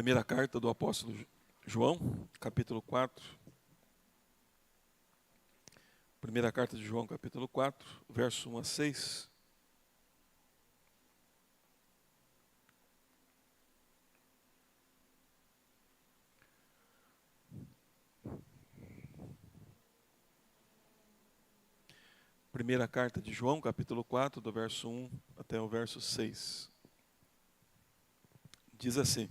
Primeira carta do apóstolo João, capítulo 4. Primeira carta de João, capítulo 4, verso 1 a 6. Primeira carta de João, capítulo 4, do verso 1 até o verso 6. Diz assim: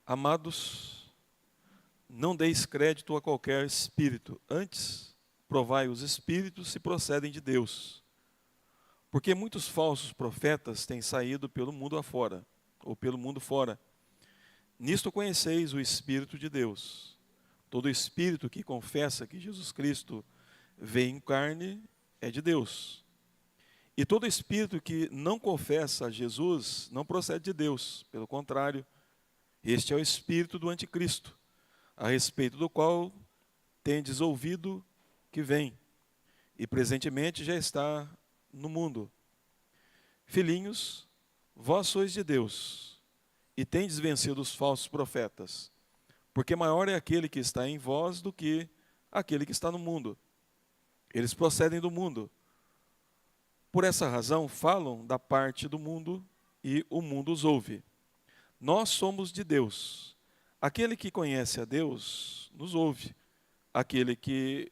Amados, não deis crédito a qualquer espírito, antes provai os espíritos se procedem de Deus. Porque muitos falsos profetas têm saído pelo mundo afora, ou pelo mundo fora. Nisto conheceis o Espírito de Deus. Todo espírito que confessa que Jesus Cristo veio em carne é de Deus. E todo espírito que não confessa a Jesus não procede de Deus. Pelo contrário, este é o espírito do anticristo, a respeito do qual tendes ouvido que vem, e presentemente já está no mundo. Filhinhos, vós sois de Deus, e tendes vencido os falsos profetas, porque maior é aquele que está em vós do que aquele que está no mundo. Eles procedem do mundo. Por essa razão falam da parte do mundo, e o mundo os ouve. Nós somos de Deus. Aquele que conhece a Deus nos ouve. Aquele que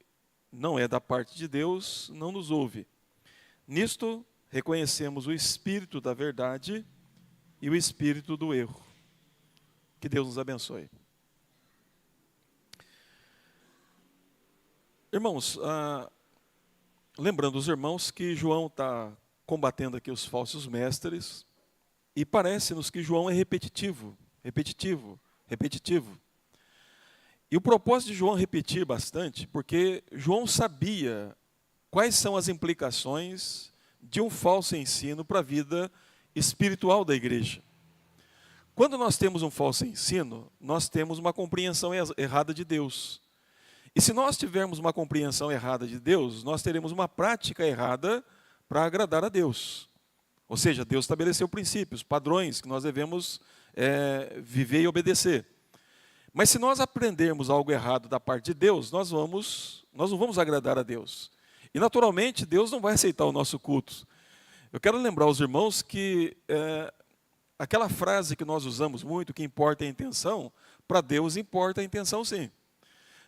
não é da parte de Deus não nos ouve. Nisto reconhecemos o espírito da verdade e o espírito do erro. Que Deus nos abençoe. Irmãos, lembrando os irmãos que João está combatendo aqui os falsos mestres, e parece-nos que João é repetitivo. E o propósito de João repetir bastante, porque João sabia quais são as implicações de um falso ensino para a vida espiritual da igreja. Quando nós temos um falso ensino, nós temos uma compreensão errada de Deus. E se nós tivermos uma compreensão errada de Deus, nós teremos uma prática errada para agradar a Deus. Ou seja, Deus estabeleceu princípios, padrões que nós devemos viver e obedecer. Mas se nós aprendermos algo errado da parte de Deus, nós não vamos agradar a Deus. E naturalmente, Deus não vai aceitar o nosso culto. Eu quero lembrar aos irmãos que aquela frase que nós usamos muito, que importa é a intenção, para Deus importa a intenção sim.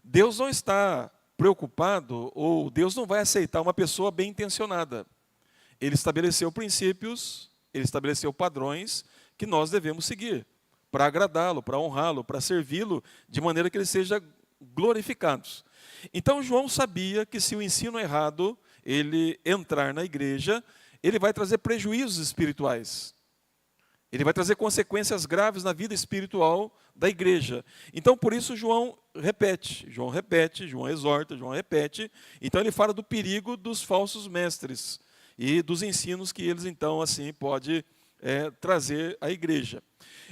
Deus não está preocupado, ou Deus não vai aceitar uma pessoa bem intencionada. Ele estabeleceu princípios, ele estabeleceu padrões que nós devemos seguir, para agradá-lo, para honrá-lo, para servi-lo, de maneira que ele seja glorificado. Então João sabia que se o ensino errado, ele entrar na igreja, ele vai trazer prejuízos espirituais. Ele vai trazer consequências graves na vida espiritual da igreja. Então, por isso, João repete, João exorta, João repete. Então, ele fala do perigo dos falsos mestres e dos ensinos que eles, então, assim, podem trazer à igreja.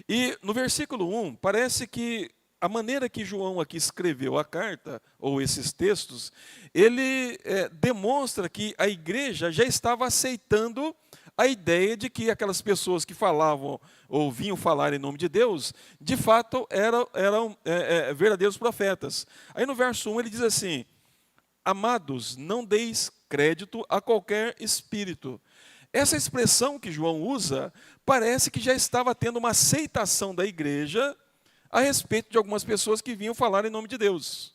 E no versículo 1, parece que a maneira que João aqui escreveu a carta, ou esses textos, ele demonstra que a igreja já estava aceitando a ideia de que aquelas pessoas que falavam ou vinham falar em nome de Deus, de fato eram verdadeiros profetas. Aí no verso 1 ele diz assim: Amados, não deis crédito a qualquer espírito. Essa expressão que João usa parece que já estava tendo uma aceitação da igreja a respeito de algumas pessoas que vinham falar em nome de Deus.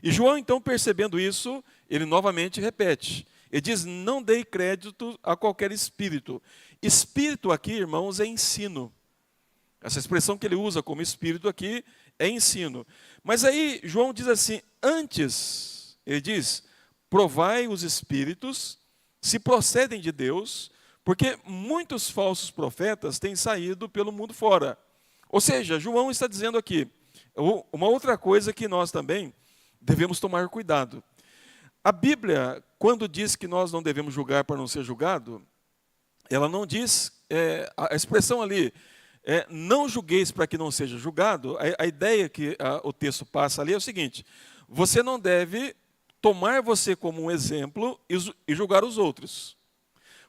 E João, então, percebendo isso, ele novamente repete. Ele diz, não dei crédito a qualquer espírito. Espírito aqui, irmãos, é ensino. Essa expressão que ele usa como espírito aqui é ensino. Mas aí João diz assim, antes, ele diz, provai os espíritos, se procedem de Deus, porque muitos falsos profetas têm saído pelo mundo fora. Ou seja, João está dizendo aqui, uma outra coisa que nós também devemos tomar cuidado. A Bíblia, quando diz que nós não devemos julgar para não ser julgado, ela não diz, a expressão ali, não julgueis para que não seja julgado, a ideia que o texto passa ali é o seguinte, você não deve tomar você como um exemplo e julgar os outros.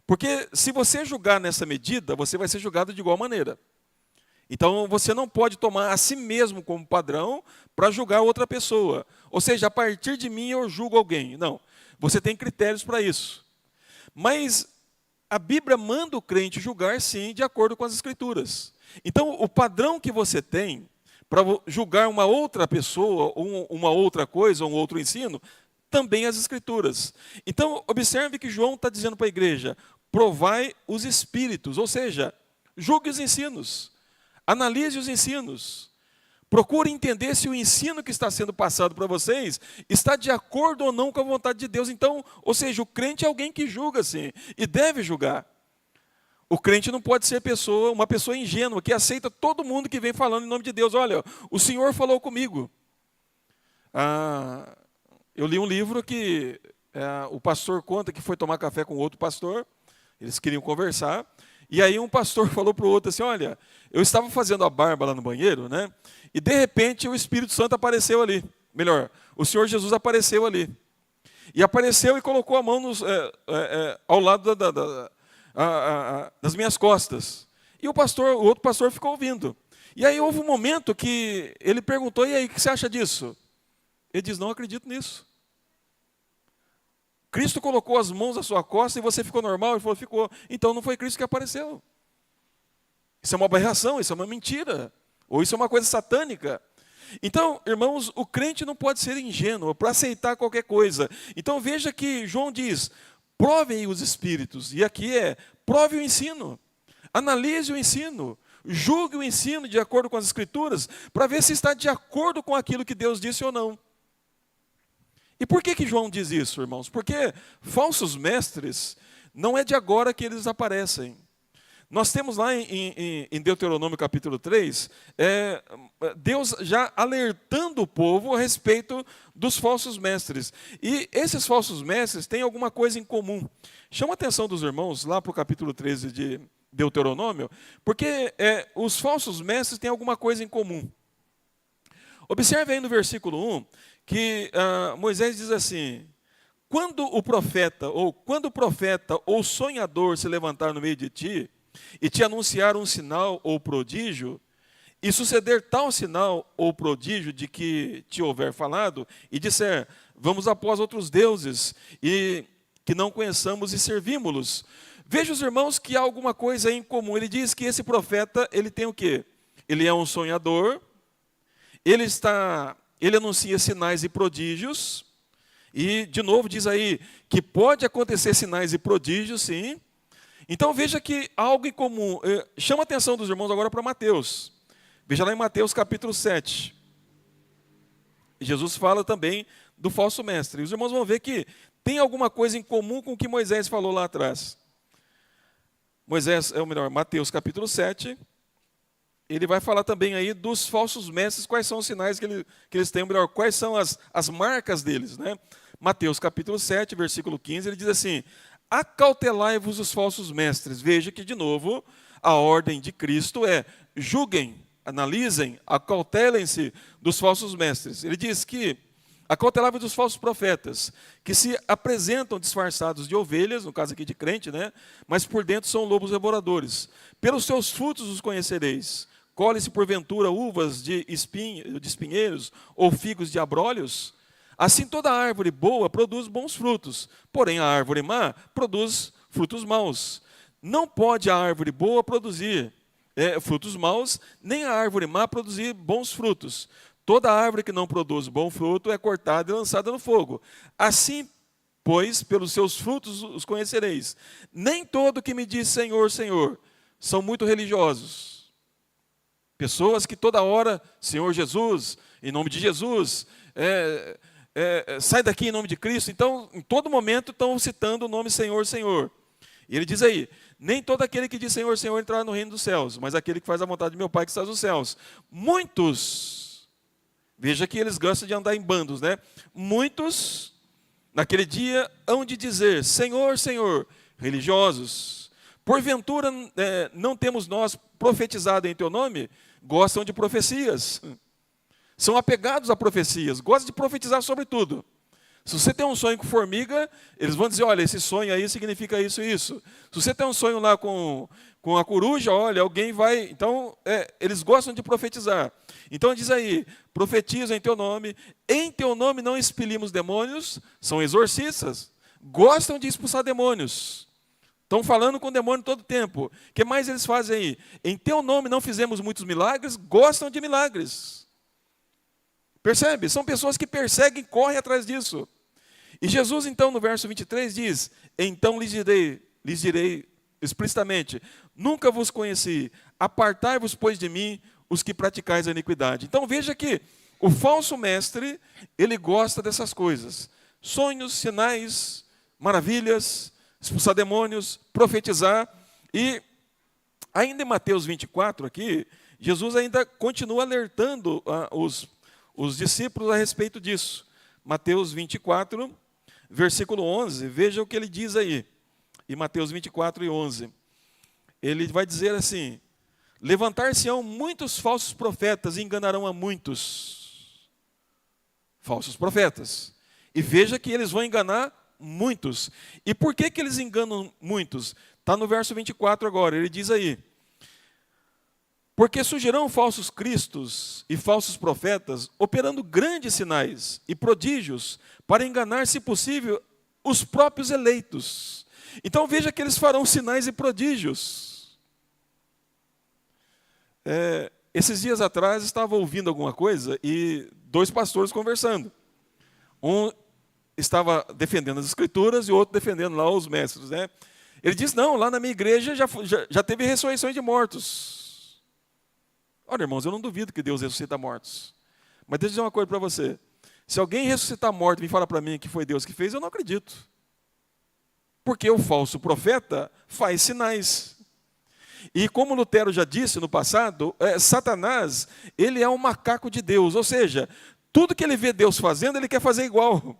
Porque se você julgar nessa medida, você vai ser julgado de igual maneira. Então, você não pode tomar a si mesmo como padrão para julgar outra pessoa. Ou seja, a partir de mim eu julgo alguém. Não, você tem critérios para isso. Mas a Bíblia manda o crente julgar, sim, de acordo com as Escrituras. Então, o padrão que você tem para julgar uma outra pessoa, uma outra coisa, um outro ensino, também as Escrituras. Então, observe que João está dizendo para a igreja, provai os espíritos, ou seja, julgue os ensinos, analise os ensinos, procure entender se o ensino que está sendo passado para vocês está de acordo ou não com a vontade de Deus. Então, ou seja, o crente é alguém que julga, sim, e deve julgar. O crente não pode ser uma pessoa ingênua, que aceita todo mundo que vem falando em nome de Deus. Olha, o Senhor falou comigo. Eu li um livro que o pastor conta que foi tomar café com outro pastor, eles queriam conversar, e aí um pastor falou para o outro assim, olha, eu estava fazendo a barba lá no banheiro, né? E de repente o Espírito Santo apareceu ali. Melhor, o Senhor Jesus apareceu ali. E apareceu e colocou a mão ao lado das minhas costas. E o outro pastor ficou ouvindo. E aí houve um momento que ele perguntou, e aí, o que você acha disso? Ele diz, não acredito nisso. Cristo colocou as mãos na sua costa e você ficou normal? Ele falou, ficou. Então não foi Cristo que apareceu. Isso é uma aberração, isso é uma mentira. Ou isso é uma coisa satânica. Então, irmãos, o crente não pode ser ingênuo para aceitar qualquer coisa. Então veja que João diz, provem os espíritos. E aqui prove o ensino. Analise o ensino. Julgue o ensino de acordo com as Escrituras, para ver se está de acordo com aquilo que Deus disse ou não. E por que João diz isso, irmãos? Porque falsos mestres, não é de agora que eles aparecem. Nós temos lá em Deuteronômio capítulo 3, Deus já alertando o povo a respeito dos falsos mestres. E esses falsos mestres têm alguma coisa em comum. Chama a atenção dos irmãos lá para o capítulo 13 de Deuteronômio, porque os falsos mestres têm alguma coisa em comum. Observe aí no versículo 1, que Moisés diz assim, quando o profeta ou sonhador se levantar no meio de ti, e te anunciar um sinal ou prodígio, e suceder tal sinal ou prodígio de que te houver falado, e disser, vamos após outros deuses, e que não conheçamos e servímos-los. Veja os irmãos que há alguma coisa em comum. Ele diz que esse profeta, ele tem o quê? Ele é um sonhador, ele anuncia sinais e prodígios, e de novo diz aí que pode acontecer sinais e prodígios, sim. Então veja que há algo em comum. Chama a atenção dos irmãos agora para Mateus. Veja lá em Mateus capítulo 7. Jesus fala também do falso mestre. Os irmãos vão ver que tem alguma coisa em comum com o que Moisés falou lá atrás. Mateus capítulo 7. Ele vai falar também aí dos falsos mestres, quais são os sinais que eles têm, ou melhor, quais são as marcas deles, né? Mateus capítulo 7, versículo 15, ele diz assim, acautelai-vos os falsos mestres. Veja que, de novo, a ordem de Cristo é, julguem, analisem, acautelem-se dos falsos mestres. Ele diz que, acautelai-vos dos falsos profetas, que se apresentam disfarçados de ovelhas, no caso aqui de crente, né? Mas por dentro são lobos devoradores. Pelos seus frutos os conhecereis. Colhe-se porventura uvas de espinheiros ou figos de abrolhos? Assim toda árvore boa produz bons frutos, porém a árvore má produz frutos maus. Não pode a árvore boa produzir frutos maus, nem a árvore má produzir bons frutos. Toda árvore que não produz bom fruto é cortada e lançada no fogo. Assim, pois, pelos seus frutos os conhecereis. Nem todo que me diz Senhor, Senhor, são muito religiosos. Pessoas que toda hora, Senhor Jesus, em nome de Jesus, sai daqui em nome de Cristo. Então, em todo momento estão citando o nome Senhor, Senhor. E ele diz aí, nem todo aquele que diz Senhor, Senhor entrará no reino dos céus, mas aquele que faz a vontade de meu Pai que está nos céus. Muitos, veja que eles gostam de andar em bandos, né? Muitos, naquele dia, hão de dizer, Senhor, Senhor, religiosos, porventura não temos nós profetizado em teu nome? Gostam de profecias. São apegados a profecias, gostam de profetizar sobre tudo. Se você tem um sonho com formiga, eles vão dizer, olha, esse sonho aí significa isso e isso. Se você tem um sonho lá com a coruja, olha, alguém vai... Então, eles gostam de profetizar. Então, diz aí, profetiza em teu nome não expelimos demônios, são exorcistas, gostam de expulsar demônios. Estão falando com o demônio todo o tempo. O que mais eles fazem aí? Em teu nome não fizemos muitos milagres, gostam de milagres. Percebe? São pessoas que perseguem, correm atrás disso. E Jesus, então, no verso 23, diz, então lhes direi explicitamente, nunca vos conheci, apartai-vos, pois, de mim, os que praticais a iniquidade. Então, veja que o falso mestre, ele gosta dessas coisas. Sonhos, sinais, maravilhas, expulsar demônios, profetizar. E ainda em Mateus 24, aqui, Jesus ainda continua alertando os discípulos a respeito disso. Mateus 24, versículo 11, veja o que ele diz aí. Em Mateus 24 e 11. Ele vai dizer assim, levantar-se-ão muitos falsos profetas e enganarão a muitos. Falsos profetas. E veja que eles vão enganar muitos. E por que eles enganam muitos? Está no verso 24 agora, ele diz aí. Porque surgirão falsos cristos e falsos profetas, operando grandes sinais e prodígios, para enganar, se possível, os próprios eleitos. Então veja que eles farão sinais e prodígios. Esses dias atrás, estava ouvindo alguma coisa e dois pastores conversando. Um estava defendendo as escrituras e o outro defendendo lá os mestres, né? Ele disse, não, lá na minha igreja já teve ressurreições de mortos. Olha, irmãos, eu não duvido que Deus ressuscita mortos. Mas deixa eu dizer uma coisa para você. Se alguém ressuscitar morto e me falar para mim que foi Deus que fez, eu não acredito. Porque o falso profeta faz sinais. E como Lutero já disse no passado, Satanás, ele é um macaco de Deus. Ou seja, tudo que ele vê Deus fazendo, ele quer fazer igual.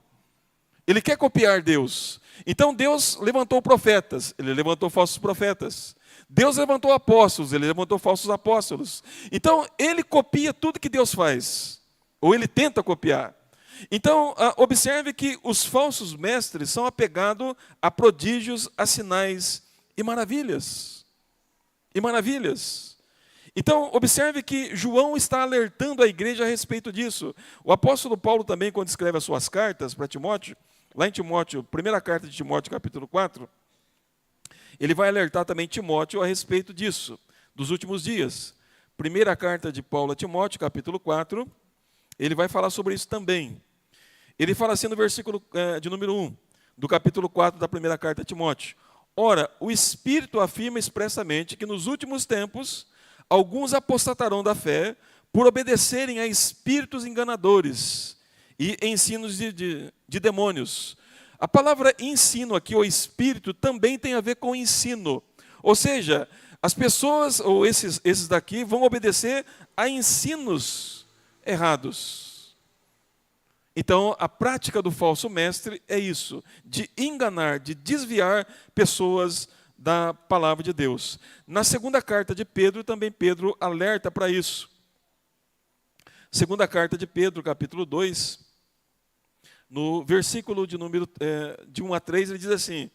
Ele quer copiar Deus. Então Deus levantou profetas, ele levantou falsos profetas. Deus levantou apóstolos, ele levantou falsos apóstolos. Então ele copia tudo que Deus faz. Ou ele tenta copiar. Então, observe que os falsos mestres são apegados a prodígios, a sinais e maravilhas. E maravilhas. Então, observe que João está alertando a igreja a respeito disso. O apóstolo Paulo também, quando escreve as suas cartas para Timóteo, lá em Timóteo, primeira carta de Timóteo, capítulo 4, ele vai alertar também Timóteo a respeito disso, dos últimos dias. Primeira carta de Paulo a Timóteo, capítulo 4, ele vai falar sobre isso também. Ele fala assim no versículo de número 1, do capítulo 4 da primeira carta a Timóteo. Ora, o Espírito afirma expressamente que nos últimos tempos, alguns apostatarão da fé por obedecerem a espíritos enganadores e ensinos de demônios. A palavra ensino aqui, ou espírito, também tem a ver com ensino. Ou seja, as pessoas, ou esses daqui, vão obedecer a ensinos errados. Então, a prática do falso mestre é isso, de enganar, de desviar pessoas da palavra de Deus. Na segunda carta de Pedro, também Pedro alerta para isso. Segunda carta de Pedro, capítulo 2, no versículo de 1 a 3, ele diz assim,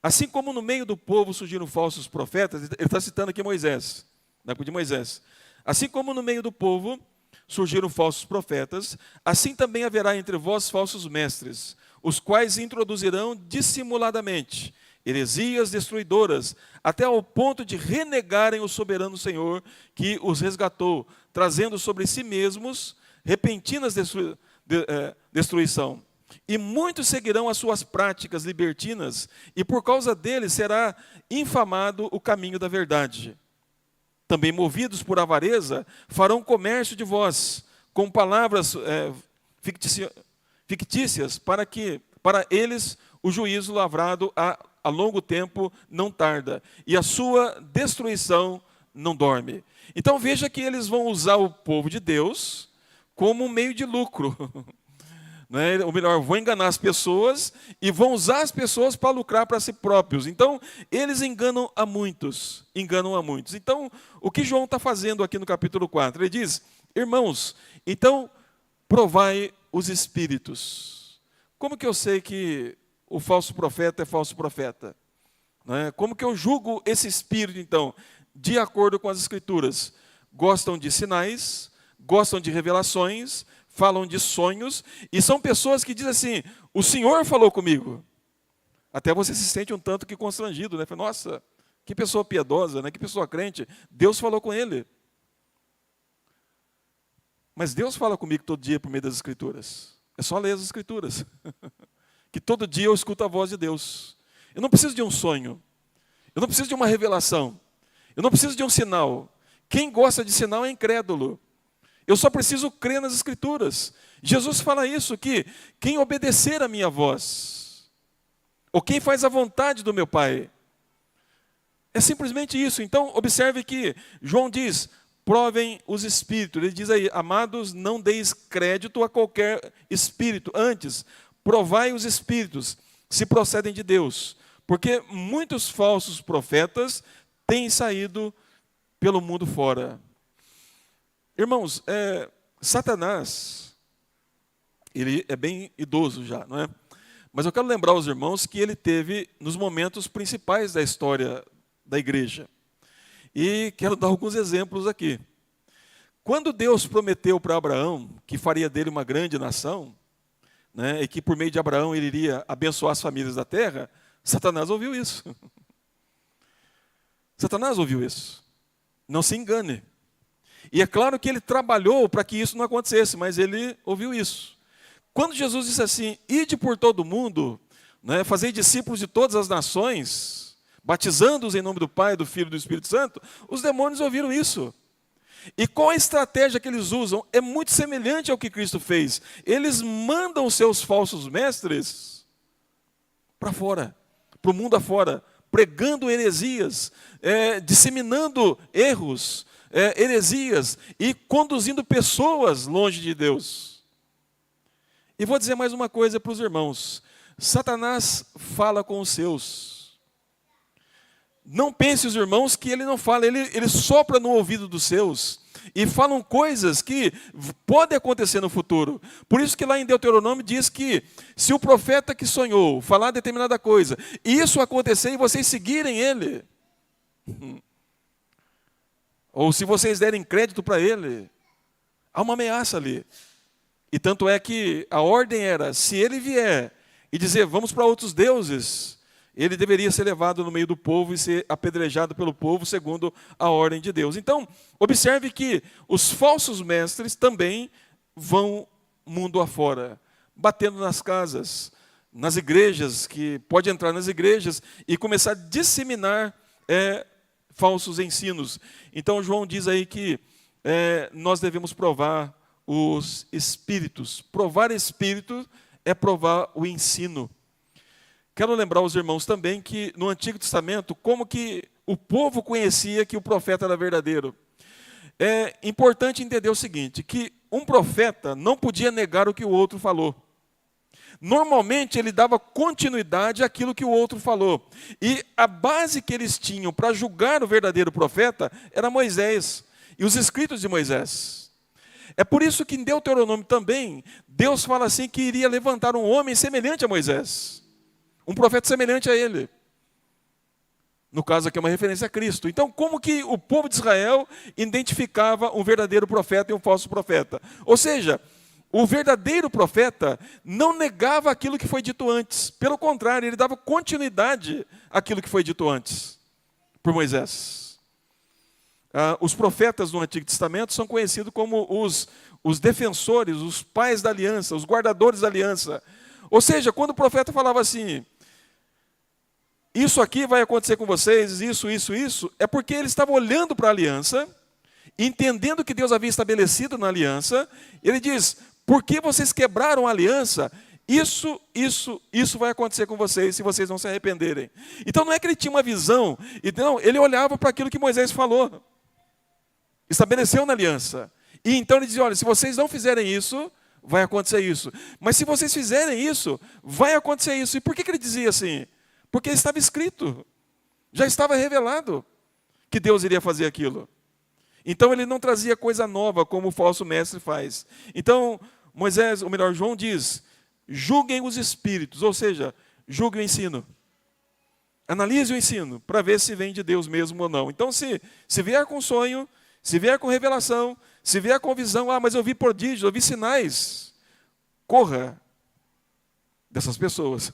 assim como no meio do povo surgiram falsos profetas, ele está citando aqui Moisés, na época de Moisés, assim como no meio do povo surgiram falsos profetas, assim também haverá entre vós falsos mestres, os quais introduzirão dissimuladamente heresias destruidoras, até ao ponto de renegarem o soberano Senhor que os resgatou, trazendo sobre si mesmos repentinas destruição. E muitos seguirão as suas práticas libertinas, e por causa deles será infamado o caminho da verdade. Também movidos por avareza, farão comércio de vós, com palavras fictícias, para eles o juízo lavrado a longo tempo não tarda, e a sua destruição não dorme. Então veja que eles vão usar o povo de Deus como um meio de lucro. Né? Ou melhor, vão enganar as pessoas e vão usar as pessoas para lucrar para si próprios. Então, eles enganam a muitos. Então, o que João está fazendo aqui no capítulo 4? Ele diz, irmãos, então, provai os espíritos. Como que eu sei que o falso profeta é falso profeta? Não é? Como que eu julgo esse espírito, então? De acordo com as Escrituras. Gostam de sinais, gostam de revelações, falam de sonhos, e são pessoas que dizem assim, o Senhor falou comigo. Até você se sente um tanto que constrangido, né? Fala, nossa, que pessoa piedosa, né? Que pessoa crente. Deus falou com ele. Mas Deus fala comigo todo dia por meio das Escrituras. É só ler as Escrituras. Que todo dia eu escuto a voz de Deus. Eu não preciso de um sonho. Eu não preciso de uma revelação. Eu não preciso de um sinal. Quem gosta de sinal é incrédulo. Eu só preciso crer nas Escrituras. Jesus fala isso, que quem obedecer a minha voz, ou quem faz a vontade do meu Pai, é simplesmente isso. Então, observe que João diz, provem os espíritos. Ele diz aí, amados, não deis crédito a qualquer espírito. Antes, provai os espíritos, se procedem de Deus. Porque muitos falsos profetas têm saído pelo mundo fora. Irmãos, Satanás, ele é bem idoso já, não é? Mas eu quero lembrar aos irmãos que ele teve nos momentos principais da história da igreja. E quero dar alguns exemplos aqui. Quando Deus prometeu para Abraão que faria dele uma grande nação, né, e que por meio de Abraão ele iria abençoar as famílias da terra, Satanás ouviu isso. Satanás ouviu isso. Não se engane. E é claro que ele trabalhou para que isso não acontecesse, mas ele ouviu isso. Quando Jesus disse assim, ide por todo o mundo, né, fazei discípulos de todas as nações, batizando-os em nome do Pai, do Filho e do Espírito Santo, os demônios ouviram isso. E qual a estratégia que eles usam? É muito semelhante ao que Cristo fez. Eles mandam os seus falsos mestres para fora, para o mundo afora, pregando heresias, disseminando erros, heresias e conduzindo pessoas longe de Deus. E vou dizer mais uma coisa para os irmãos. Satanás fala com os seus. Não pense os irmãos que ele não fala, ele sopra no ouvido dos seus. E falam coisas que podem acontecer no futuro. Por isso que lá em Deuteronômio diz que se o profeta que sonhou falar determinada coisa, e isso acontecer e vocês seguirem ele, ou se vocês derem crédito para ele, há uma ameaça ali. E tanto é que a ordem era, se ele vier e dizer, vamos para outros deuses, ele deveria ser levado no meio do povo e ser apedrejado pelo povo, segundo a ordem de Deus. Então, observe que os falsos mestres também vão mundo afora, batendo nas casas, nas igrejas, que pode entrar nas igrejas e começar a disseminar falsos ensinos. Então, João diz aí que nós devemos provar os espíritos. Provar espírito é provar o ensino. Quero lembrar aos irmãos também que no Antigo Testamento, como que o povo conhecia que o profeta era verdadeiro. É importante entender o seguinte, que um profeta não podia negar o que o outro falou. Normalmente ele dava continuidade àquilo que o outro falou. E a base que eles tinham para julgar o verdadeiro profeta era Moisés e os escritos de Moisés. É por isso que em Deuteronômio também, Deus fala assim que iria levantar um homem semelhante a Moisés. Um profeta semelhante a ele. No caso aqui é uma referência a Cristo. Então, como que o povo de Israel identificava um verdadeiro profeta e um falso profeta? Ou seja, o verdadeiro profeta não negava aquilo que foi dito antes. Pelo contrário, ele dava continuidade àquilo que foi dito antes, por Moisés. Os profetas do Antigo Testamento são conhecidos como os defensores, os pais da aliança, os guardadores da aliança. Ou seja, quando o profeta falava assim, isso aqui vai acontecer com vocês, isso, é porque ele estava olhando para a aliança, entendendo que Deus havia estabelecido na aliança. Ele diz, por que vocês quebraram a aliança? Isso vai acontecer com vocês, se vocês não se arrependerem. Então não é que ele tinha uma visão, então ele olhava para aquilo que Moisés falou, estabeleceu na aliança. E então ele dizia, olha, se vocês não fizerem isso, vai acontecer isso. Mas se vocês fizerem isso, vai acontecer isso. E por que ele dizia assim? Porque estava escrito, já estava revelado que Deus iria fazer aquilo. Então ele não trazia coisa nova como o falso mestre faz. Então Moisés, ou melhor, João diz, julguem os espíritos, ou seja, julguem o ensino. Analise o ensino, para ver se vem de Deus mesmo ou não. Então, se vier com sonho, se vier com revelação, se vier com visão, mas eu vi prodígios, eu vi sinais, corra dessas pessoas.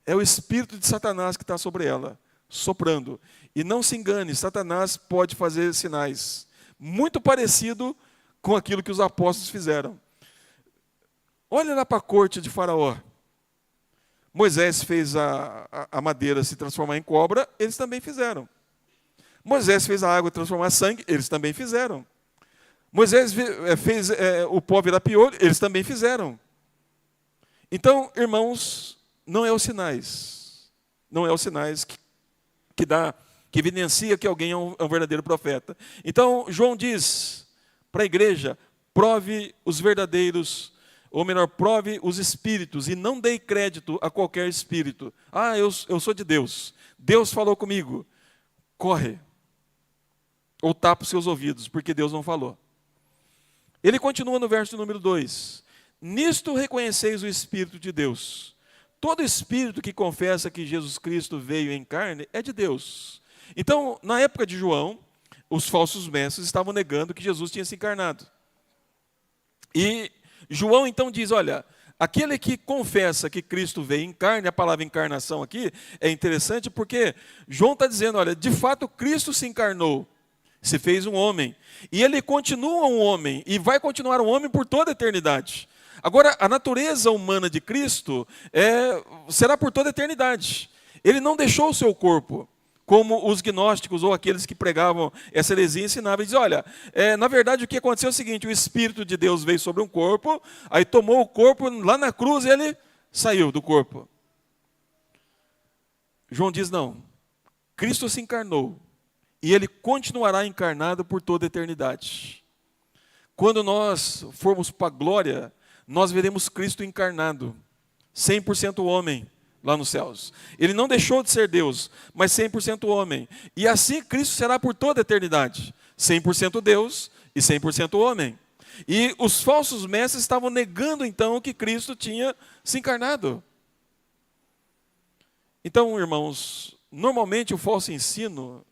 É o espírito de Satanás que está sobre ela, soprando. E não se engane, Satanás pode fazer sinais muito parecido com aquilo que os apóstolos fizeram. Olha lá para a corte de Faraó. Moisés fez a madeira se transformar em cobra, eles também fizeram. Moisés fez a água transformar em sangue, eles também fizeram. Moisés fez o pó virar piolho, eles também fizeram. Então, irmãos, não é os sinais. Não é os sinais que evidencia que alguém é um verdadeiro profeta. Então, João diz para a igreja, prove os verdadeiros, ou melhor, prove os espíritos, e não dê crédito a qualquer espírito. Eu sou de Deus. Deus falou comigo. Corre. Ou tapa os seus ouvidos, porque Deus não falou. Ele continua no verso número 2. Nisto reconheceis o Espírito de Deus. Todo espírito que confessa que Jesus Cristo veio em carne é de Deus. Então, na época de João, os falsos mestres estavam negando que Jesus tinha se encarnado. E João então diz, olha, aquele que confessa que Cristo veio em carne, a palavra encarnação aqui é interessante porque João está dizendo, olha, de fato Cristo se encarnou, se fez um homem, e ele continua um homem, e vai continuar um homem por toda a eternidade. Agora, a natureza humana de Cristo será por toda a eternidade. Ele não deixou o seu corpo, como os gnósticos ou aqueles que pregavam essa heresia ensinavam. Ele diz, olha, na verdade o que aconteceu é o seguinte, o Espírito de Deus veio sobre um corpo, aí tomou o corpo lá na cruz e ele saiu do corpo. João diz, não, Cristo se encarnou e ele continuará encarnado por toda a eternidade. Quando nós formos para a glória, nós veremos Cristo encarnado, 100% homem, lá nos céus. Ele não deixou de ser Deus, mas 100% homem. E assim Cristo será por toda a eternidade, 100% Deus e 100% homem. E os falsos mestres estavam negando então que Cristo tinha se encarnado. Então, irmãos, normalmente o falso ensino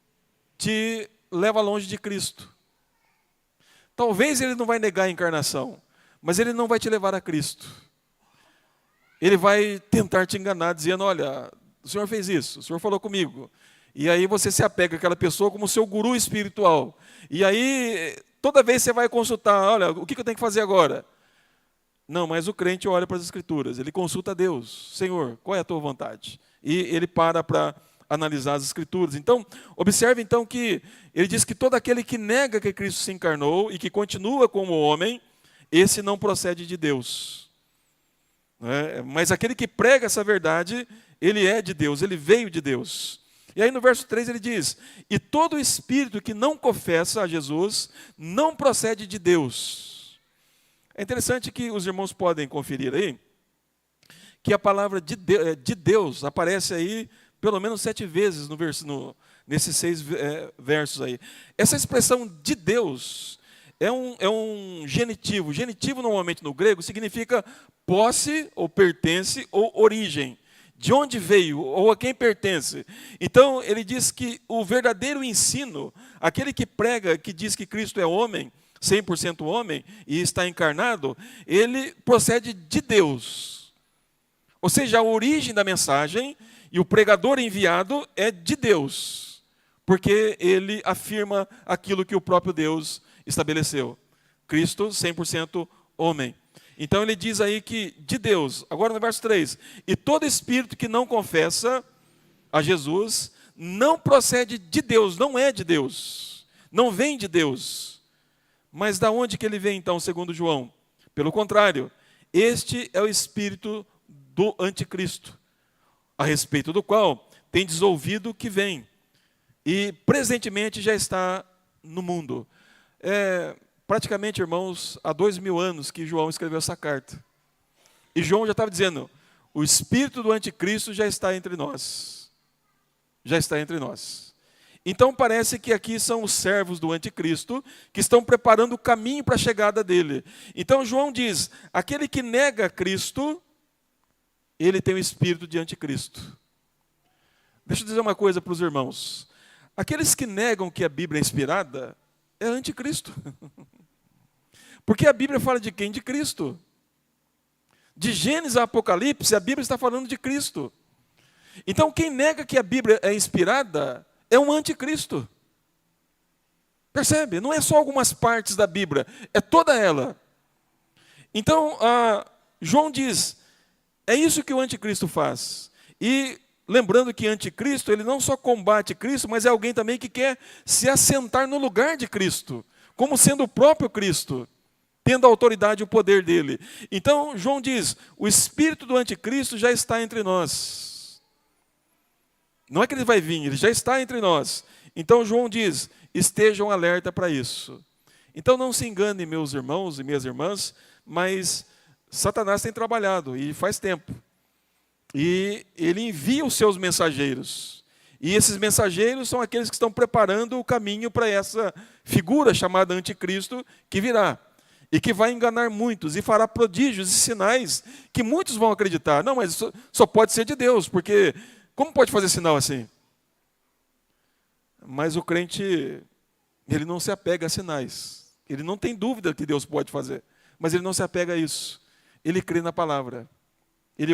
te leva longe de Cristo. Talvez ele não vai negar a encarnação, mas ele não vai te levar a Cristo. Ele vai tentar te enganar, dizendo, olha, o Senhor fez isso, o Senhor falou comigo. E aí você se apega àquela pessoa como seu guru espiritual. E aí, toda vez você vai consultar, olha, o que eu tenho que fazer agora? Não, mas o crente olha para as Escrituras, ele consulta a Deus. Senhor, qual é a tua vontade? E ele para analisar as Escrituras. Então, observe então que ele diz que todo aquele que nega que Cristo se encarnou e que continua como homem, esse não procede de Deus. Mas aquele que prega essa verdade, ele é de Deus, ele veio de Deus. E aí no verso 3 ele diz, e todo espírito que não confessa a Jesus, não procede de Deus. É interessante que os irmãos podem conferir aí, que a palavra de Deus aparece aí pelo menos 7 vezes nesses 6 versos aí. Essa expressão de Deus é um genitivo. Genitivo, normalmente no grego, significa posse, ou pertence, ou origem. De onde veio, ou a quem pertence. Então, ele diz que o verdadeiro ensino, aquele que prega, que diz que Cristo é homem, 100% homem, e está encarnado, ele procede de Deus. Ou seja, a origem da mensagem e o pregador enviado é de Deus, porque ele afirma aquilo que o próprio Deus estabeleceu. Cristo, 100% homem. Então ele diz aí que de Deus, agora no verso 3, e todo espírito que não confessa a Jesus, não procede de Deus, não é de Deus, não vem de Deus. Mas da onde que ele vem então, segundo João? Pelo contrário, este é o espírito do anticristo, a respeito do qual tendes ouvido que vem, e presentemente já está no mundo. Praticamente, irmãos, há 2000 anos que João escreveu essa carta. E João já estava dizendo, o espírito do anticristo já está entre nós. Já está entre nós. Então parece que aqui são os servos do anticristo que estão preparando o caminho para a chegada dele. Então João diz, aquele que nega Cristo, ele tem o espírito de anticristo. Deixa eu dizer uma coisa para os irmãos. Aqueles que negam que a Bíblia é inspirada, é anticristo. Porque a Bíblia fala de quem? De Cristo. De Gênesis a Apocalipse, a Bíblia está falando de Cristo. Então quem nega que a Bíblia é inspirada, é um anticristo. Percebe? Não é só algumas partes da Bíblia, é toda ela. Então, João diz, é isso que o anticristo faz. E lembrando que anticristo, ele não só combate Cristo, mas é alguém também que quer se assentar no lugar de Cristo, como sendo o próprio Cristo, tendo a autoridade e o poder dele. Então, João diz, o espírito do anticristo já está entre nós. Não é que ele vai vir, ele já está entre nós. Então, João diz, estejam alerta para isso. Então, não se enganem, meus irmãos e minhas irmãs, mas Satanás tem trabalhado, e faz tempo. E ele envia os seus mensageiros. E esses mensageiros são aqueles que estão preparando o caminho para essa figura chamada anticristo que virá. E que vai enganar muitos e fará prodígios e sinais que muitos vão acreditar. Não, mas isso só pode ser de Deus, porque como pode fazer sinal assim? Mas o crente, ele não se apega a sinais. Ele não tem dúvida que Deus pode fazer, mas ele não se apega a isso. Ele crê na palavra. Ele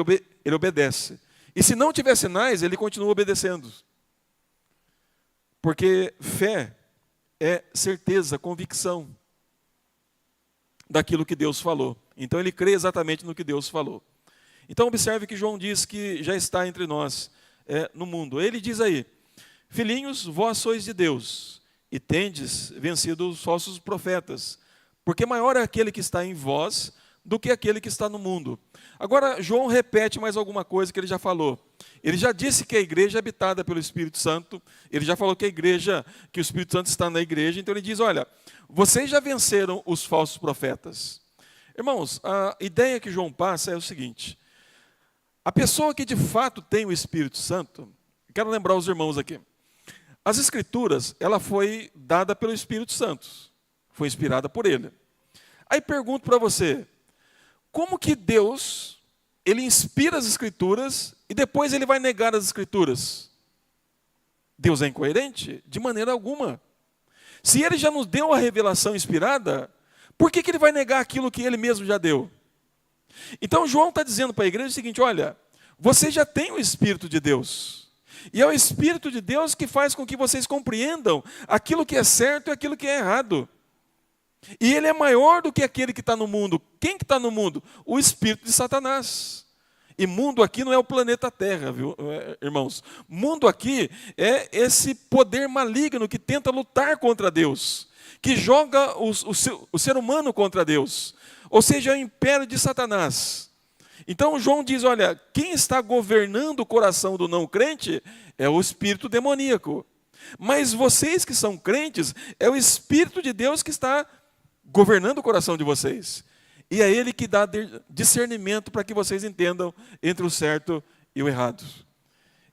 obedece. E se não tiver sinais, ele continua obedecendo. Porque fé é certeza, convicção daquilo que Deus falou. Então ele crê exatamente no que Deus falou. Então observe que João diz que já está entre nós no mundo. Ele diz aí, filhinhos, vós sois de Deus, e tendes vencido os falsos profetas, porque maior é aquele que está em vós do que aquele que está no mundo. Agora, João repete mais alguma coisa que ele já falou. Ele já disse que a igreja é habitada pelo Espírito Santo, ele já falou que que o Espírito Santo está na igreja, então ele diz, olha, vocês já venceram os falsos profetas. Irmãos, a ideia que João passa é o seguinte, a pessoa que de fato tem o Espírito Santo, quero lembrar os irmãos aqui, as Escrituras, ela foi dada pelo Espírito Santo, foi inspirada por ele. Aí pergunto para você, como que Deus, ele inspira as Escrituras e depois ele vai negar as Escrituras? Deus é incoerente? De maneira alguma. Se ele já nos deu a revelação inspirada, por que ele vai negar aquilo que ele mesmo já deu? Então João está dizendo para a igreja o seguinte, olha, você já tem o Espírito de Deus. E é o Espírito de Deus que faz com que vocês compreendam aquilo que é certo e aquilo que é errado. E ele é maior do que aquele que está no mundo. Quem que está no mundo? O espírito de Satanás. E mundo aqui não é o planeta Terra, viu, irmãos? Mundo aqui é esse poder maligno que tenta lutar contra Deus, que joga o ser humano contra Deus. Ou seja, é o império de Satanás. Então João diz, olha, quem está governando o coração do não crente é o espírito demoníaco. Mas vocês que são crentes, é o Espírito de Deus que está governando o coração de vocês. E é Ele que dá discernimento para que vocês entendam entre o certo e o errado.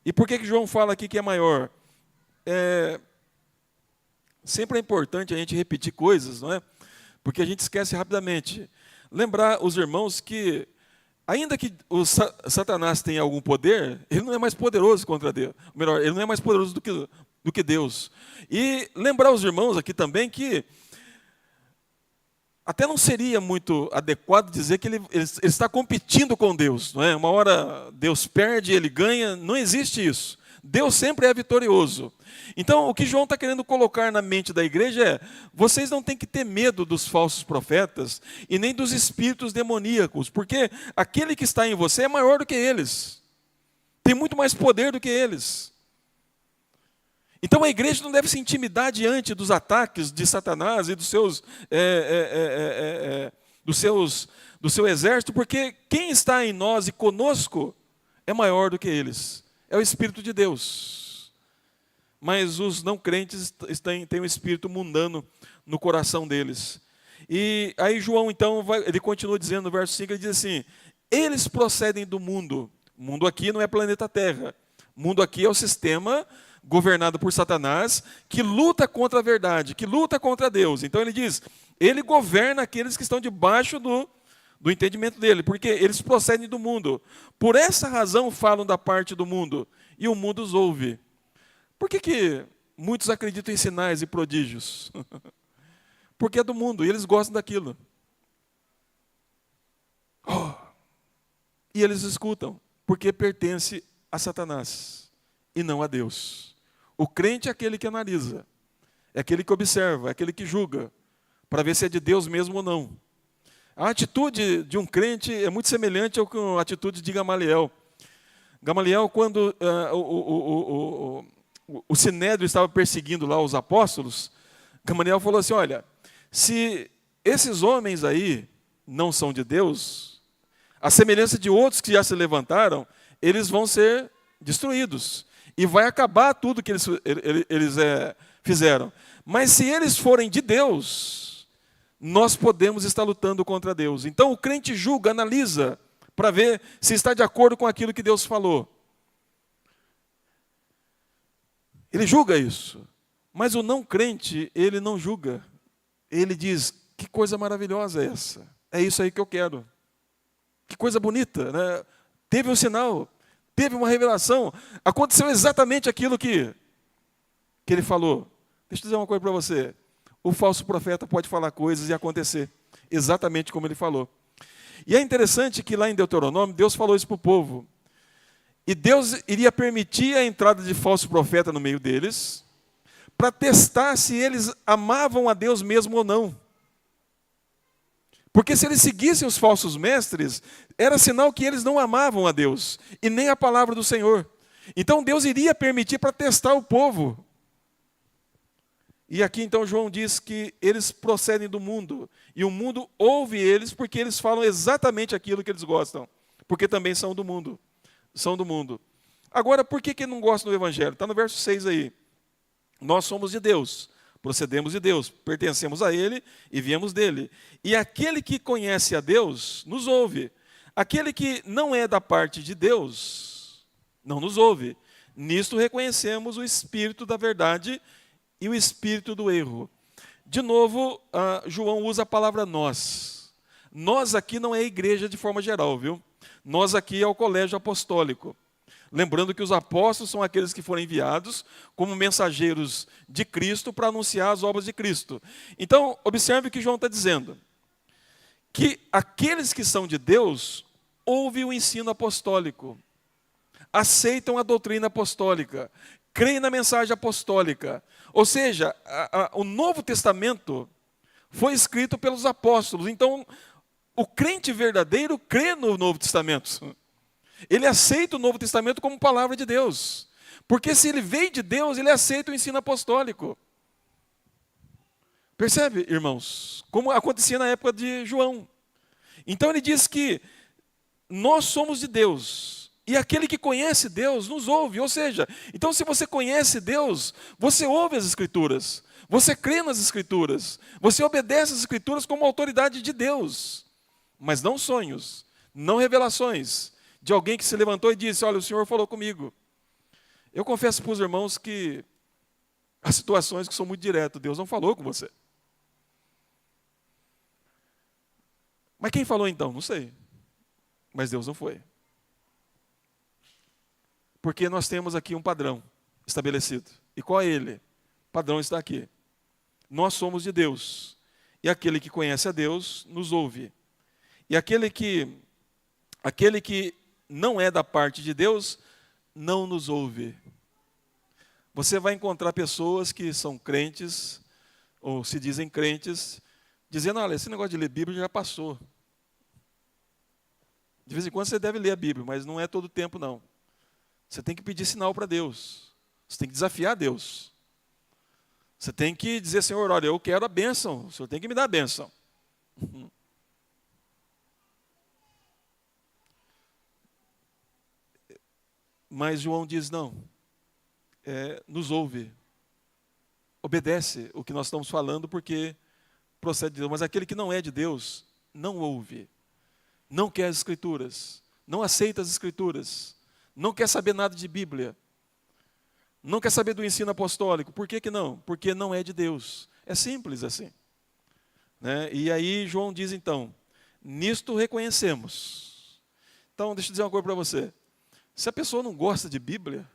E por que João fala aqui que é maior? Sempre é importante a gente repetir coisas, não é? Porque a gente esquece rapidamente. Lembrar os irmãos que, ainda que o Satanás tenha algum poder, ele não é mais poderoso contra Deus. Melhor, ele não é mais poderoso do que Deus. E lembrar os irmãos aqui também que até não seria muito adequado dizer que ele está competindo com Deus. Não é? Uma hora Deus perde, ele ganha. Não existe isso. Deus sempre é vitorioso. Então, o que João está querendo colocar na mente da igreja é, vocês não têm que ter medo dos falsos profetas e nem dos espíritos demoníacos, porque aquele que está em você é maior do que eles. Tem muito mais poder do que eles. Então a igreja não deve se intimidar diante dos ataques de Satanás e do seu exército, porque quem está em nós e conosco é maior do que eles. É o Espírito de Deus. Mas os não crentes têm um espírito mundano no coração deles. E aí João, então, ele continua dizendo no verso 5, ele diz assim, eles procedem do mundo. O mundo aqui não é planeta Terra. O mundo aqui é o sistema governada por Satanás, que luta contra a verdade, que luta contra Deus. Então ele diz, ele governa aqueles que estão debaixo do entendimento dele, porque eles procedem do mundo. Por essa razão falam da parte do mundo, e o mundo os ouve. Por que muitos acreditam em sinais e prodígios? Porque é do mundo, e eles gostam daquilo. Oh! E eles escutam, porque pertence a Satanás, e não a Deus. O crente é aquele que analisa, é aquele que observa, é aquele que julga, para ver se é de Deus mesmo ou não. A atitude de um crente é muito semelhante à atitude de Gamaliel. Gamaliel, quando o Sinédrio estava perseguindo lá os apóstolos, Gamaliel falou assim, olha, se esses homens aí não são de Deus, a semelhança de outros que já se levantaram, eles vão ser destruídos. E vai acabar tudo que eles fizeram. Mas se eles forem de Deus, nós podemos estar lutando contra Deus. Então o crente julga, analisa, para ver se está de acordo com aquilo que Deus falou. Ele julga isso. Mas o não crente, ele não julga. Ele diz, que coisa maravilhosa é essa? É isso aí que eu quero. Que coisa bonita, né? Teve um sinal, teve uma revelação, aconteceu exatamente aquilo que ele falou. Deixa eu dizer uma coisa para você. O falso profeta pode falar coisas e acontecer exatamente como ele falou. E é interessante que lá em Deuteronômio, Deus falou isso para o povo. E Deus iria permitir a entrada de falso profeta no meio deles, para testar se eles amavam a Deus mesmo ou não. Porque se eles seguissem os falsos mestres, era sinal que eles não amavam a Deus, e nem a palavra do Senhor. Então Deus iria permitir para testar o povo. E aqui então João diz que eles procedem do mundo, e o mundo ouve eles porque eles falam exatamente aquilo que eles gostam, porque também são do mundo. São do mundo. Agora, por que não gostam do Evangelho? Está no verso 6 aí. Nós somos de Deus, procedemos de Deus, pertencemos a Ele e viemos dele. E aquele que conhece a Deus, nos ouve. Aquele que não é da parte de Deus, não nos ouve. Nisto reconhecemos o espírito da verdade e o espírito do erro. De novo, João usa a palavra nós. Nós aqui não é igreja de forma geral, viu? Nós aqui é o colégio apostólico. Lembrando que os apóstolos são aqueles que foram enviados como mensageiros de Cristo para anunciar as obras de Cristo. Então, observe o que João está dizendo. Que aqueles que são de Deus ouvem o ensino apostólico, aceitam a doutrina apostólica, creem na mensagem apostólica. Ou seja, o Novo Testamento foi escrito pelos apóstolos. Então, o crente verdadeiro crê no Novo Testamento. Ele aceita o Novo Testamento como palavra de Deus. Porque se ele veio de Deus, ele aceita o ensino apostólico. Percebe, irmãos? Como acontecia na época de João. Então ele diz que nós somos de Deus. E aquele que conhece Deus nos ouve. Ou seja, então se você conhece Deus, você ouve as Escrituras. Você crê nas Escrituras. Você obedece às Escrituras como autoridade de Deus. Mas não sonhos, não revelações de alguém que se levantou e disse, olha, o Senhor falou comigo. Eu confesso para os irmãos que há situações que são muito diretas. Deus não falou com você. Mas quem falou então? Não sei. Mas Deus não foi. Porque nós temos aqui um padrão estabelecido. E qual é ele? O padrão está aqui. Nós somos de Deus. E aquele que conhece a Deus nos ouve. E aquele que não é da parte de Deus, não nos ouve. Você vai encontrar pessoas que são crentes, ou se dizem crentes, dizendo, olha, esse negócio de ler Bíblia já passou. De vez em quando você deve ler a Bíblia, mas não é todo o tempo, não. Você tem que pedir sinal para Deus. Você tem que desafiar Deus. Você tem que dizer, Senhor, olha, eu quero a bênção. O Senhor tem que me dar a bênção. Mas João diz, não, nos ouve, obedece o que nós estamos falando, porque procede de Deus. Mas aquele que não é de Deus, não ouve, não quer as Escrituras, não aceita as Escrituras, não quer saber nada de Bíblia, Não quer saber do ensino apostólico. Por que não? Porque não é de Deus. É simples assim. Né? E aí João diz então, nisto reconhecemos. Então, deixa eu dizer uma coisa para você. Se a pessoa não gosta de Bíblia,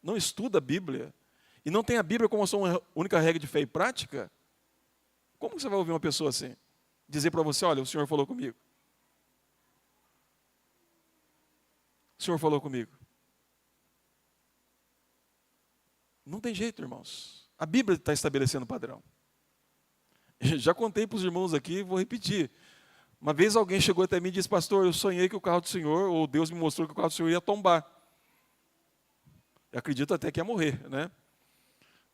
não estuda a Bíblia, e não tem a Bíblia como a sua única regra de fé e prática, como você vai ouvir uma pessoa assim? Dizer para você, olha, o Senhor falou comigo. O Senhor falou comigo. Não tem jeito, irmãos. A Bíblia está estabelecendo o padrão. Já contei para os irmãos aqui, vou repetir. Uma vez alguém chegou até mim e disse, pastor, eu sonhei que o carro do Senhor, ou Deus me mostrou que o carro do Senhor ia tombar. Eu acredito até que ia morrer, né?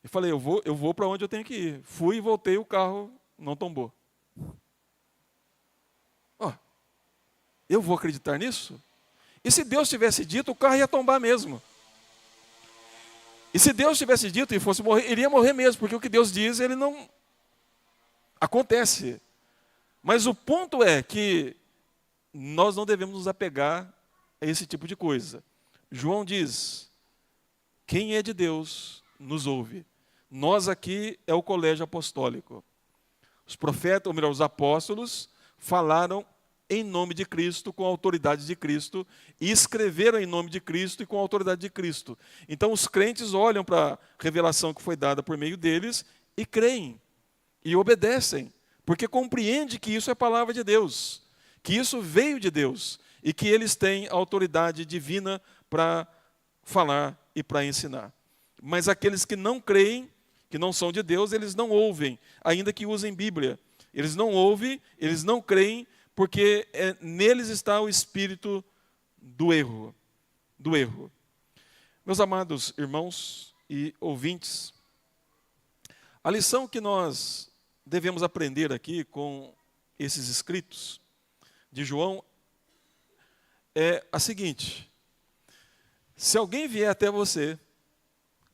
E falei, eu vou para onde eu tenho que ir. Fui e voltei, o carro não tombou. Eu vou acreditar nisso? E se Deus tivesse dito, o carro ia tombar mesmo. E se Deus tivesse dito e fosse morrer, ele ia morrer mesmo, porque o que Deus diz, ele não acontece. Mas o ponto é que nós não devemos nos apegar a esse tipo de coisa. João diz, quem é de Deus nos ouve. Nós aqui é o colégio apostólico. Os profetas, ou melhor, os apóstolos, falaram em nome de Cristo, com a autoridade de Cristo, e escreveram em nome de Cristo e com a autoridade de Cristo. Então os crentes olham para a revelação que foi dada por meio deles e creem, e obedecem, porque compreende que isso é palavra de Deus, que isso veio de Deus, e que eles têm autoridade divina para falar e para ensinar. Mas aqueles que não creem, que não são de Deus, eles não ouvem, ainda que usem Bíblia. Eles não ouvem, eles não creem, porque neles está o espírito do erro. Meus amados irmãos e ouvintes, a lição que nós devemos aprender aqui com esses escritos de João é a seguinte: se alguém vier até você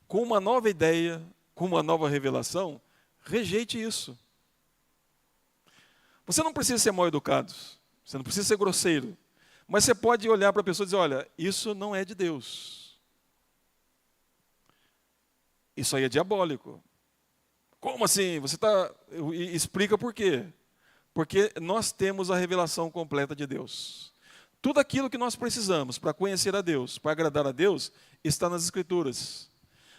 com uma nova ideia, com uma nova revelação, rejeite isso. Você não precisa ser mal educado, você não precisa ser grosseiro, mas você pode olhar para a pessoa e dizer, olha, isso não é de Deus. Isso aí é diabólico. Como assim? Explica por quê. Porque nós temos a revelação completa de Deus. Tudo aquilo que nós precisamos para conhecer a Deus, para agradar a Deus, está nas Escrituras.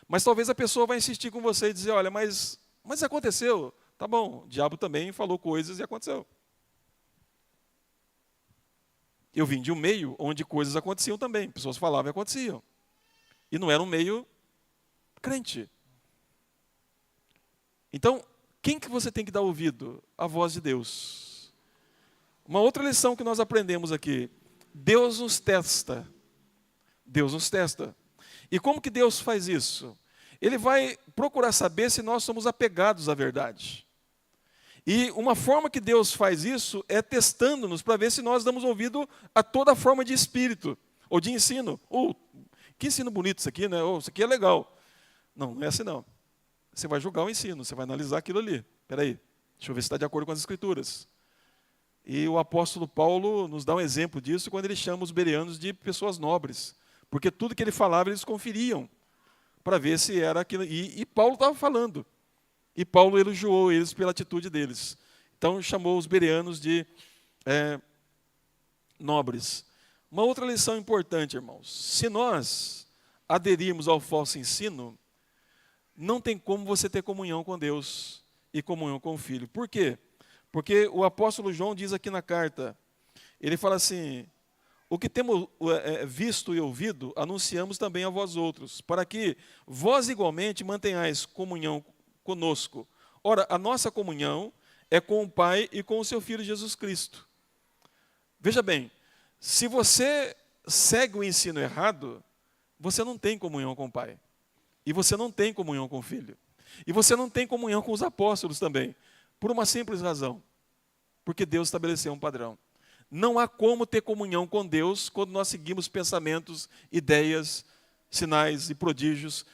Mas talvez a pessoa vai insistir com você e dizer, olha, mas aconteceu. Tá bom, o diabo também falou coisas e aconteceu. Eu vim de um meio onde coisas aconteciam também. Pessoas falavam e aconteciam. E não era um meio crente. Então, quem que você tem que dar ouvido? A voz de Deus. Uma outra lição que nós aprendemos aqui. Deus nos testa. Deus nos testa. E como que Deus faz isso? Ele vai procurar saber se nós somos apegados à verdade. E uma forma que Deus faz isso é testando-nos para ver se nós damos ouvido a toda forma de espírito, ou de ensino. Que ensino bonito isso aqui, né? Isso aqui é legal. Não é assim não. Você vai julgar o ensino, você vai analisar aquilo ali. Espera aí, deixa eu ver se está de acordo com as Escrituras. E o apóstolo Paulo nos dá um exemplo disso quando ele chama os bereanos de pessoas nobres. Porque tudo que ele falava, eles conferiam para ver se era aquilo. E Paulo estava falando. E Paulo elogiou eles pela atitude deles. Então chamou os bereanos de nobres. Uma outra lição importante, irmãos. Se nós aderirmos ao falso ensino, não tem como você ter comunhão com Deus e comunhão com o Filho. Por quê? Porque o apóstolo João diz aqui na carta, ele fala assim, o que temos visto e ouvido, anunciamos também a vós outros, para que vós igualmente mantenhais comunhão conosco. Ora, a nossa comunhão é com o Pai e com o seu Filho Jesus Cristo. Veja bem, se você segue o ensino errado, você não tem comunhão com o Pai. E você não tem comunhão com o Filho. E você não tem comunhão com os apóstolos também. Por uma simples razão. Porque Deus estabeleceu um padrão. Não há como ter comunhão com Deus quando nós seguimos pensamentos, ideias, sinais e prodígios.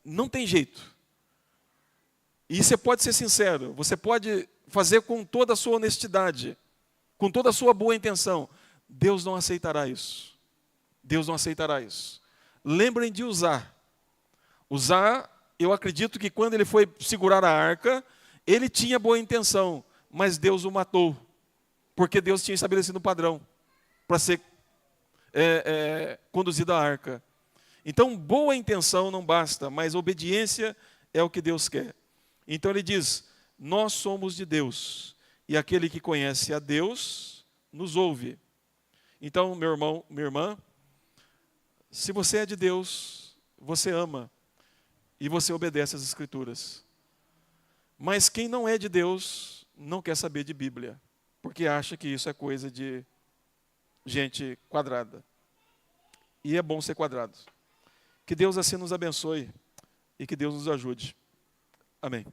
Não tem jeito. E você pode ser sincero, você pode fazer com toda a sua honestidade, com toda a sua boa intenção. Deus não aceitará isso. Deus não aceitará isso. Lembrem de usar Uzá, eu acredito que quando ele foi segurar a arca, ele tinha boa intenção, mas Deus o matou, porque Deus tinha estabelecido um padrão para ser conduzido a arca. Então, boa intenção não basta, mas obediência é o que Deus quer. Então ele diz, nós somos de Deus, e aquele que conhece a Deus, nos ouve. Então, meu irmão, minha irmã, se você é de Deus, você ama, e você obedece às Escrituras. Mas quem não é de Deus, não quer saber de Bíblia, porque acha que isso é coisa de gente quadrada. E é bom ser quadrado. Que Deus assim nos abençoe e que Deus nos ajude. Amém.